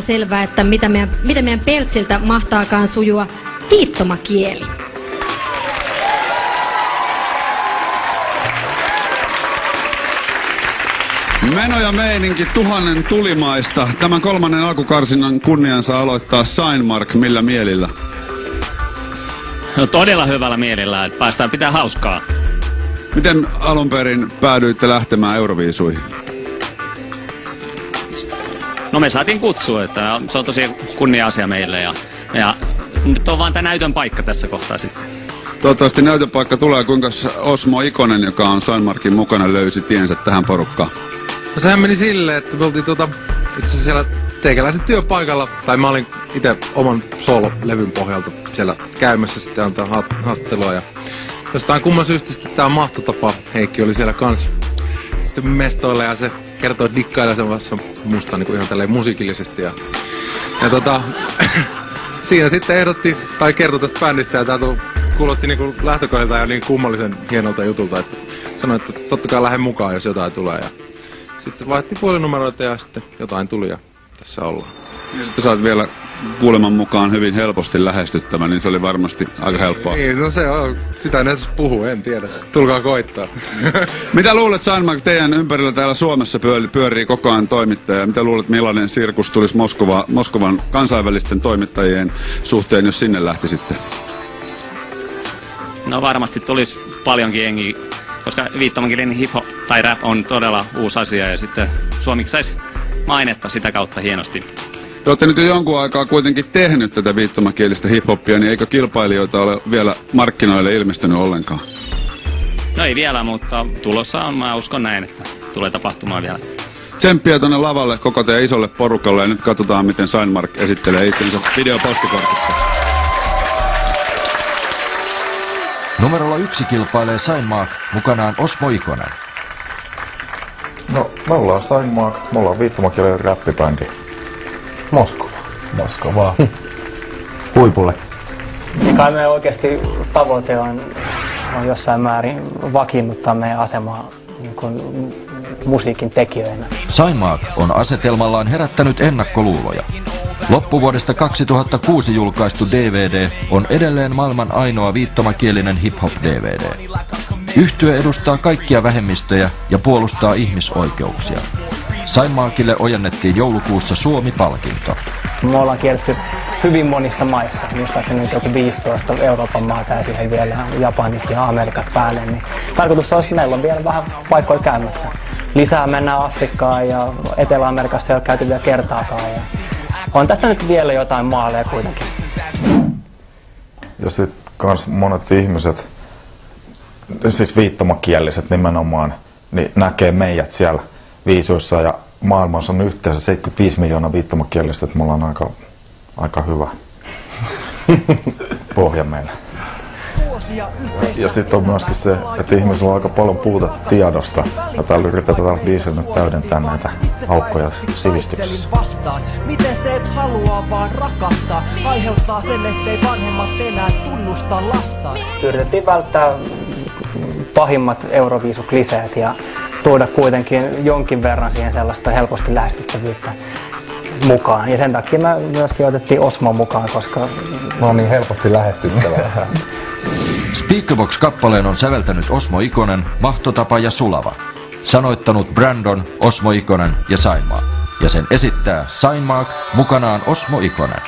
Selvää, että mitä meidän Peltsiltä mahtaakaan sujua viittomakieli. Meno ja meininki 1000 tulimaista. Tämän kolmannen alkukarsinnan kunniansa aloittaa Steinmark. Millä mielillä? No todella hyvällä mielellä, että päästään pitää hauskaa. Miten alun perin päädyitte lähtemään Euroviisuihin? No me saatiin kutsua, että se on tosi kunnia-asia meille ja nyt on vaan tämä näytön paikka tässä kohtaa sitten. Toivottavasti näytön paikka tulee, kuinka Osmo Ikonen, joka on Steinmarkin mukana, löysi tiensä tähän porukkaan. No sehän meni silleen, että me oltiin itse asiassa siellä teikäläisen työpaikalla, tai mä olin itse oman soololevyn pohjalta siellä käymässä sitten antaa haastattelua ja jostain kumman syystä sitten tää Mahtotapa Heikki oli siellä kanssa sitten mestoilla ja se kertoi dikkailevansa musta niin kuin ihan tälleen musiikillisesti ja siinä sitten ehdotti tai kertoi tästä bändistä ja tää kuulosti niin kuin lähtökohdilta ja niin kummallisen hienolta jutulta, että sanoi, että totta kai lähde mukaan, jos jotain tulee ja sitten vaihdettiin puhelinnumeroita ja sitten jotain tuli ja tässä ollaan. Ja sitten sä oot vielä kuuleman mukaan hyvin helposti lähestyttävä, niin se oli varmasti aika helppoa. Niin, no se on. Sitä en edes puhu, en tiedä. Tulkaa koittaa. Mitä luulet, Steinmark, teidän ympärillä täällä Suomessa pyörii koko ajan toimittajia? Mitä luulet, millainen sirkus tulisi Moskovan kansainvälisten toimittajien suhteen, jos sinne lähtisitte? No varmasti tulisi paljonkin jengiä, koska viittomakielinen hip-hop tai rap on todella uusi asia ja sitten suomiksi saisi mainetta sitä kautta hienosti. Te olette nyt jo jonkun aikaa kuitenkin tehnyt tätä viittomakielistä hip-hoppia, niin eikö kilpailijoita ole vielä markkinoille ilmestynyt ollenkaan? No ei vielä, mutta tulossa on, mä uskon näin, että tulee tapahtumaan vielä. Tsemppiä tonne lavalle koko teidän isolle porukalle ja nyt katsotaan, miten Steinmark esittelee itsensä videopostikortissa. Numerolla 1 kilpailee Steinmark, mukanaan Osmo Ikonen. No, me ollaan Steinmark, me ollaan viittomakielinen räppibändi. Moskovaa. Huipulle. Kai meidän oikeasti tavoite on jossain määrin vakiinnuttaa meidän asemaa niin kuin musiikin tekijöinä. Steinmark on asetelmallaan herättänyt ennakkoluuloja. Loppuvuodesta 2006 julkaistu DVD on edelleen maailman ainoa viittomakielinen hip-hop-DVD. Yhtye edustaa kaikkia vähemmistöjä ja puolustaa ihmisoikeuksia. Steinmarkille ojennettiin joulukuussa Suomi-palkinto. Me ollaan kierretty hyvin monissa maissa, muistaakseni nyt joku 15 Euroopan maata ja siihen vielä Japanit ja Amerikat päälle. Niin tarkoitus olisi, että meillä on vielä vähän paikkoja käymättä. Lisää mennään Afrikkaan ja Etelä-Amerikassa ei ole käyty vielä kertaakaan. Ja on tässä nyt vielä jotain maaleja kuitenkin. Ja sitten kans monet ihmiset, siis viittomakieliset nimenomaan, niin näkee meidät siellä viisuissa ja maailmassa on yhteensä 75 miljoonaa viittomakielistä, että me ollaan aika hyvä pohja meillä. Ja sitten on myöskin se, että ihmisillä on aika paljon puutetta tiedosta ja täällä yritetään biisillä nyt täydentää näitä aukkoja sivistyksessä. Miten se et halua vaan rakastaa, aiheuttaa sen, ettei vanhemmat enää tunnusta lasta. Yritettiin välttää pahimmat Euroviisukliseet ja tuoda kuitenkin jonkin verran siihen sellaista helposti lähestyttävyyttä mukaan. Ja sen takia me myöskin otettiin Osmo mukaan, koska mä oon niin helposti lähestyttävää. Speakerbox-kappaleen on säveltänyt Osmo Ikonen, Mahtotapa ja Sulava. Sanoittanut Brandon, Osmo Ikonen ja Steinmark. Ja sen esittää Steinmark, mukanaan Osmo Ikonen.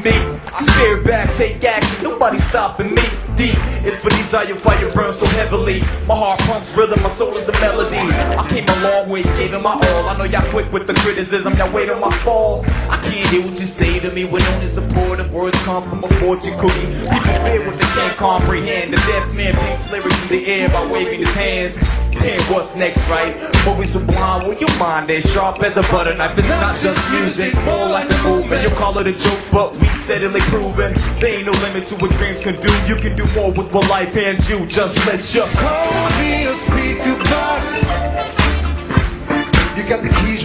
Me, stare back, take action, nobody's stopping me. Deep, it's for desire, fire burns so heavily. My heart pumps rhythm, my soul is the melody. I came a long way, gave it my all. I know y'all quick with the criticism, y'all wait on my fall. I can't hear what you say to me when only supportive words come from a fortune cookie. People fear what they can't comprehend. The deaf man paints lyrics in the air by waving his hands. And what's next, right? Movies with blind, well, your mind is sharp as a butter knife. It's not just music, more like a movement. You call it a joke, but we steadily proving there ain't no limit to what dreams can do. You can do more with what life hands you. Just let your soul be a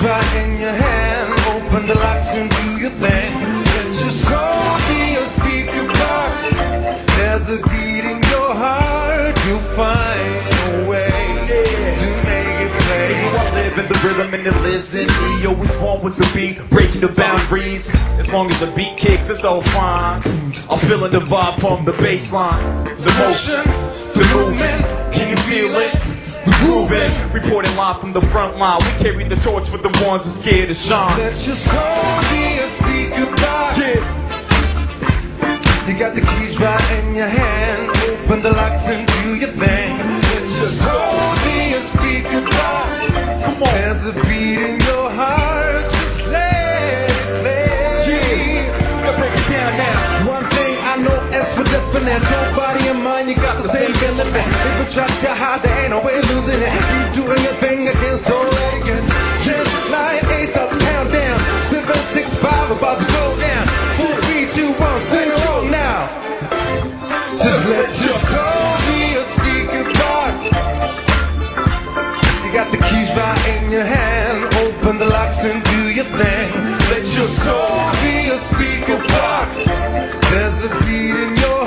keys right in your hand. Open the locks and do your thing. Let your soul be a speaker box. There's a beat in your heart. You'll find a way to make it play. I live in the rhythm and it lives in me. Always born with the beat, breaking the boundaries. As long as the beat kicks, it's all fine. I'm feeling the vibe from the bass line. The motion, the movement, can you feel it? We grooving, reporting live from the front line. We carry the torch for the ones who scared to shine. Let your soul be a speaker box. You got the keys right in your hand. Open the locks and do your thing. Let your soul be a speaker box. Come on. There's a beat in your heart. Just let it play. Let's break it down now. One thing I know as for definite, your body and mind, you got the same feeling. If you trust your heart, there ain't no way losing it. You doing your thing against all elegance. 10, 9, 8, stop, count down. 7, 6, 5, about to go down. 4, 3, 2, 1, sing along now. Just let your soul be a speaker box. You got the keys right in your hand. Open the locks and do your thing. Let your soul be a speaker box. There's a beat in your